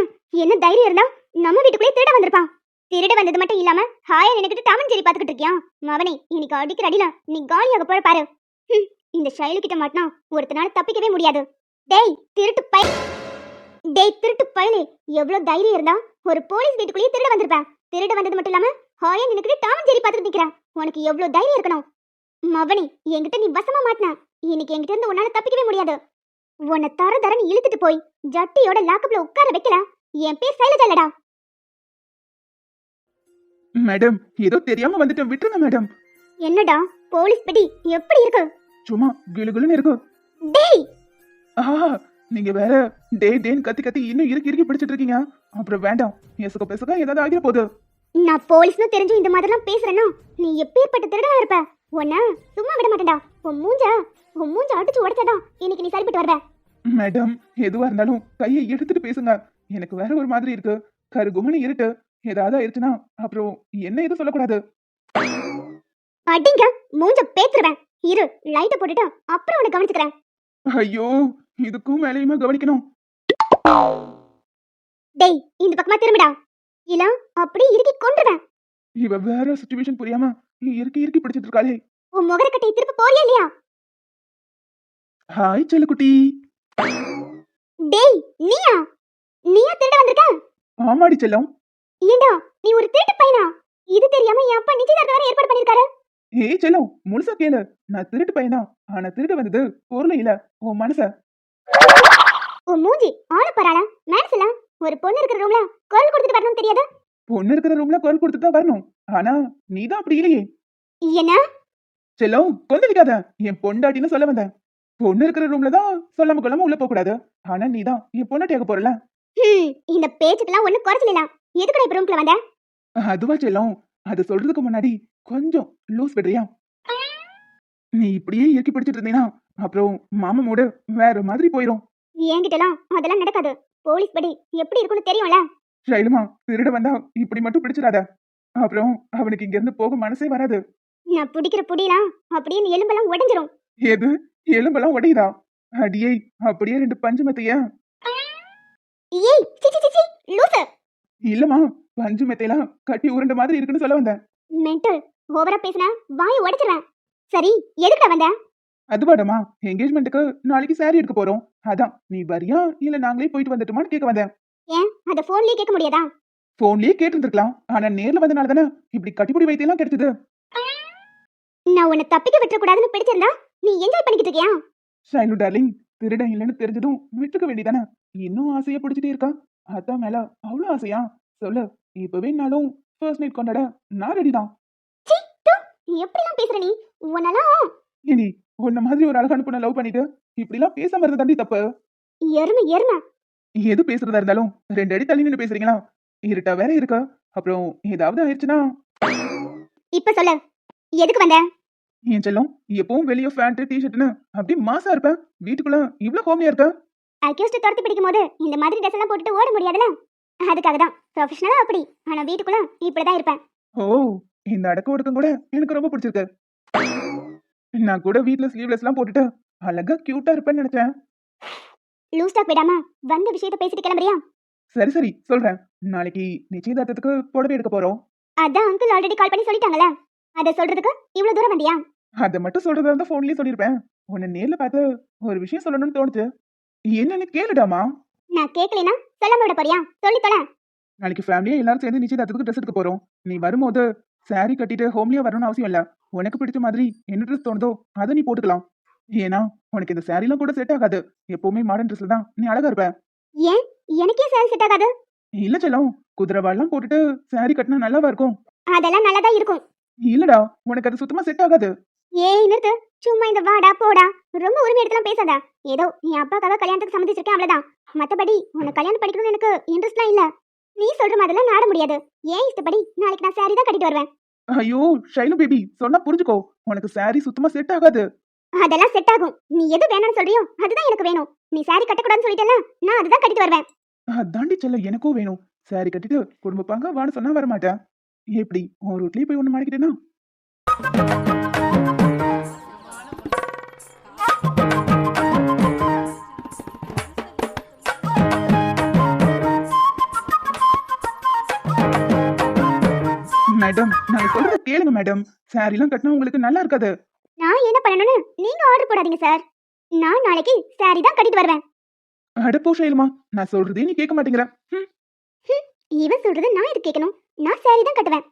என்ன தைரியம் இருந்தா நம்ம வீட்டுக்குள்ளே திருட வந்திருப்பான். திருட வந்தது மட்டும் இல்லாம ஹாயா நினைக்கிட்டு டாமன் ஜெரி பாத்துக்கிட்டு இருக்கியா? மவனே, இன்னைக்கு அடிக்கிற அடியில நீ காலியாக போற பாரு. இந்த ஷைலு கிட்ட மாட்டினா ஒருத்தனால தப்பிக்கவே முடியாது. டேய் திருட்டு பய டேய் திருட்டு பயலே, எவ்வளவு தைரியம் இருந்தா ஒரு போலீஸ் வீட்டுக்குள்ளேயே திருட வந்திருப்பேன். திருட வந்தது மட்டும் இல்லாம ஹாயா நினைக்கிட்டு டாமன் ஜெரி பாத்துக்கிட்டு நிக்கிறான். உனக்கு எவ்வளவு தைரியம் இருக்கணும்? மவனே, என்கிட்ட நீ வசமா மாட்டின. இன்னைக்கு என்கிட்ட இருந்து உன்னால தப்பிக்கவே முடியாது. உன்னை தர தரன்னு இழுத்துட்டு போய் ஜட்டியோட லாக்கப்ல உட்கார வைக்கல. என் பேர் சைலஜா இல்லடா. மேடம், ஏதோ தெரியாம வந்துட்டேன், விட்டுருங்க மேடம். என்னடா போலீஸ் பெட்டி எப்படி இருக்கு? சும்மா கிளுகிளுன்னு இருக்கு. டேய் ஆஹா, நீங்க வேற டே டேன்னு கத்தி கத்தி இன்னும் இறுக்கி இறுக்கி பிடிச்சிட்டு இருக்கீங்க. அப்புறம் வேண்டாம், எசுக்க பெசுக்க ஏதாவது ஆகிற போகுது. நான் போலீஸ்னு தெரிஞ்சு இந்த மாதிரிலாம் பேசுறேன்னா நீ எப்பேற்பட்ட திருடா இருப்ப. உன்ன சும்மா விட மாட்டேன்டா. உன் மூஞ்ச அடிச்சு உடைச்சாதான் இன்னைக்கு நீ சரிப்பட்டு வருவ. மேடம், எதுவா இருந்தாலும் கையை எடுத்துட்டு பேசுங்க. எனக்கு வேற ஒரு மாதிரி இருக்கு. கருகுமணி இருட்டு, ஏதாவது ஆயிடுச்சுன்னா அப்புறம் என்ன எதுவும் சொல்லக்கூடாது. அடிங்க, மூஞ்ச பேத்துருவேன். இரு, லைட்ட போட்டுட்டு அப்புறம் உன்னை கவனிச்சுக்கிறேன். ஐயோ, இதுக்கும் மேலேயுமா கவனிக்கணும்? டேய் இந்த பக்கமா திரும்பிடா, இல்ல அப்படியே இறுக்கி கொன்றுவேன். இவ வேற சிச்சுவேஷன் புரியாம இறுக்கி இறுக்கி பிடிச்சிட்டு இருக்காளே. உன் முகரக்கட்டையை திருப்ப போறியா இல்லையா? ஹாய் செல்லக்குட்டி. டேய் நீயா திருட வந்திருக்க? ஆமாடி செல்லம். ஏண்டா நீ ஒரு திருட்டு பையனா? இது தெரியாம என் அப்பா நிச்சயதார்த்தம் வேற ஏற்பாடு பண்ணிருக்காரு. ஏய் செல்லம், முழுசா கேளு. நான் திருட்டு பையனா, ஆனா திருட வந்தது பொருள் இல்ல, உன் மனச. உன் மூஞ்சி ஆள பராளா மேனஸ்ல ஒரு பொண்ணு இருக்கிற ரூம்ல குரல் கொடுத்துட்டு வரணும் தெரியாது? பொண்ணு இருக்கிற ரூம்ல குரல் கொடுத்துட்டு தான் வரணும். ஆனா நீதான் அப்படி இல்லையே. என்ன செல்லம், கொந்தளிக்காத. என் பொண்டாட்டின்னு சொல்ல வந்தேன். பொண்ணு இருக்கிற ரூம்ல தான் சொல்லாம கொள்ளாம உள்ள போக கூடாது. ஆனா நீதான் என் பொண்டாட்டியாக போறல. இந்த பேச்சுக்கெல்லாம் ஒண்ணு குறைச்சல. எதுக்குடா இப்ப ரூம்ல வந்த? அதுவா செல்லம், அது சொல்றதுக்கு முன்னாடி கொஞ்சம் லூஸ் விடுறியா? நீ இப்படியே இறுக்கி பிடிச்சிட்டு இருந்தீனா அப்புறம் மாமா மூடு வேற மாதிரி போயிரும். என்கிட்டலாம் அதெல்லாம் நடக்காது. போலீஸ் படி எப்படி இருக்குன்னு தெரியும்ல. ஷைலுமா, திருட வந்தா இப்படி மட்டும் பிடிச்சிடாத. அப்புறம் அவனுக்கு இங்க இருந்து போக மனசே வராது. நான் பிடிக்கிற புடியலாம் அப்படியே இந்த எலும்பெல்லாம் உடைஞ்சிரும். எது, எலும்பெல்லாம் உடையுதா? அடியே, அப்படியே 2 பஞ்சு மெத்தையா? ஏய் சி சி சி லூசு. இல்லம்மா, பஞ்சு மெத்தையெல்லாம் கட்டி உருண்ட மாதிரி இருக்குன்னு சொல்ல வந்தேன். மென்டல், ஓவரா பேசினா வாயை உடைச்சிருவேன். சரி, எதுக்குடா வந்த? அதுவாடமா, என்கேஜ்மெண்ட்டுக்கு நாளைக்கு சாரி எடுக்க போறோம். அதான் நீ வரியா இல்ல நாங்களே போயிட்டு வந்துட்டுமான்னு கேட்க வந்தேன். ஏன் அத போன்லயே கேட்க முடியாதா? போன்லயே கேட்டிருந்திருக்கலாம். ஆனா நேர்ல வந்தனால தானே இப்படி கட்டிப்புடி வைத்தியெல்லாம் கிடைச்சது. நான் உன்னை தப்பிக்க விட்டுற கூடாதுன்னு பிடிச்சிருந்தா நீ என்ஜாய் பண்ணிக்கிட்டு இருக்கியா? ஷைலு டார்லிங், திருடன் இல்லைன்னு தெரிஞ்சதும் விட்டுக்க வேண்டியதானே. இன்னும் ஆசையா பிடிச்சிட்டே இருக்கா? அதான் மேல அவ்வளவு ஆசையா? சொல்லு, இப்பவே நாளும் ஃபர்ஸ்ட் நைட் கொண்டாட நான் ரெடி தான். சீ தூ, எப்படிலாம் பேசுற நீ? உன்னலாம் இனி உன்ன மாதிரி ஒரு அழகான பொண்ணை லவ் பண்ணிட்டு இப்படிலாம் பேசாம இருந்த தாண்டி தப்பு. எருமை. எது பேசுறதா இருந்தாலும் 2 அடி தள்ளி நின்று பேசுறீங்களா? இருட்டா வேற இருக்கா? அப்புறம் ஏதாவது ஆயிடுச்சுன்னா? இப்ப சொல்லு, எதுக்கு வந்த? என் செல்லம், எப்பவும் வெளியே ஃபேண்ட் டிஷர்ட்னு அப்படி மாசா இருப்ப, வீட்டுக்குள்ள இவ்வளவு ஹோம்லியா இருக்க. அக்யூஸ்ட் துரத்தி பிடிக்கும் போது இந்த மாதிரி ட்ரெஸ் எல்லாம் போட்டுட்டு ஓட முடியாதுல, அதுக்காக தான் ப்ரொஃபஷனலா அப்படி. ஆனா வீட்டுக்குள்ள இப்படிதான் இருப்பேன். ஓ, இந்த அடக்க ஒடுக்கம் கூட எனக்கு ரொம்ப பிடிச்சிருக்கு. நான் கூட வீட்ல ஸ்லீவ்லெஸ்லாம் போட்டுட்டு அழகா கியூட்டா இருப்பேன்னு நினைச்சேன். லூஸ் டாக் விடாம வந்த விஷயத்தை பேசிட்டு கிளம்புறியா? சரி சரி சொல்றேன். நாளைக்கு நிச்சயதார்த்தத்துக்கு புடவை எடுக்க போறோம். அதான் அங்கிள் ஆல்ரெடி கால் பண்ணி சொல்லிட்டாங்கல்ல, அதை சொல்றதுக்கு இவ்வளவு தூரம் வந்தியா? அதை மட்டும் சொல்றதா இருந்தா போன்லயே சொல்லிருப்பேன். உன்னை நேர்ல பார்த்து ஒரு விஷயம் சொல்லணும்னு தோணுச்சு. என்னன்னு கேளுடாமா. நான் கேட்கலனா சொல்லாம விட போறியா? சொல்லி தொலை. நாளைக்கு ஃபேமிலியா எல்லாரும் சேர்ந்து நிச்சயதார்த்தத்துக்கு ட்ரெஸ் எடுக்க போறோம். நீ வரும்போது சாரி கட்டிட்டு ஹோம்லியா வரணும்னு அவசியம் இல்ல. உனக்கு பிடிச்ச மாதிரி என்ன ட்ரெஸ் தோணுதோ அதை நீ போட்டுக்கலாம். ஏன்னா உனக்கு இந்த சாரிலாம் கூட செட் ஆகாது. எப்பவுமே மாடர்ன் ட்ரெஸ்ல தான் நீ அழகா இருப்ப. ஏன் எனக்கே சாரி செட் ஆகாது? இல்ல செல்லம், குதிரைவாள்லாம் போட்டுட்டு சாரி கட்டினா நல்லாவா இருக்கும்? அதெல்லாம் நல்லாதான் இருக்கும். இல்லடா, உனக்கு அது சுத்தமா செட் ஆகாது. ஏய் நிறுத்து, சும்மா இந்த வாடா போடா ரொம்ப உரிமை எடுத்துலாம் பேசாத. ஏதோ என் அப்பாக்காக கல்யாணத்துக்கு சம்மதிச்சிருக்கேன் அவ்வளவுதான். மத்தபடி உன்னை கல்யாணம் படிக்கணும்னு எனக்கு இன்ட்ரெஸ்ட்லாம் இல்ல. நீ சொல்ற மாதிரிலாம் நாட முடியாது. ஏன் இஷ்டப்படி நாளைக்கு நான் சாரி தான் கட்டிட்டு வருவேன். ஐயோ ஷைலு பேபி, சொன்னா புரிஞ்சுக்கோ. உனக்கு சாரி சுத்தமா செட் ஆகாது. அதெல்லாம் செட் ஆகும். நீ எது வேணும்னு சொல்றியோ அதுதான் எனக்கு வேணும். நீ சாரி கட்டக்கூடாதுன்னு சொல்லிட்டல, நான் அதுதான் கட்டிட்டு வருவேன். அதாண்டி செல்ல எனக்கும் வேணும். சாரி கட்டிட்டு குடும்ப பாங்க வான்னு சொன்னா வரமாட்டேன். எப்படி ஒரு வீட்லயே போய் ஒண்ணு மாட்டிக்கிட்டேனா? மேடம் நான் சொல்றத கேளுங்க மேடம். சாரி எல்லாம் கட்டினா உங்களுக்கு நல்லா இருக்காது. நான் என்ன பண்ணணும்னு நீங்க ஆர்டர் போடாதீங்க சார். நான் நாளைக்கு சாரி தான் கட்டிட்டு வருவேன். அடப்போ ஷைலுமா, நான் சொல்றதே நீ கேட்க மாட்டேங்கிற. இவன் சொல்றது நான் எது கேட்கணும்? நான் சாரி தான் கட்டுவேன்.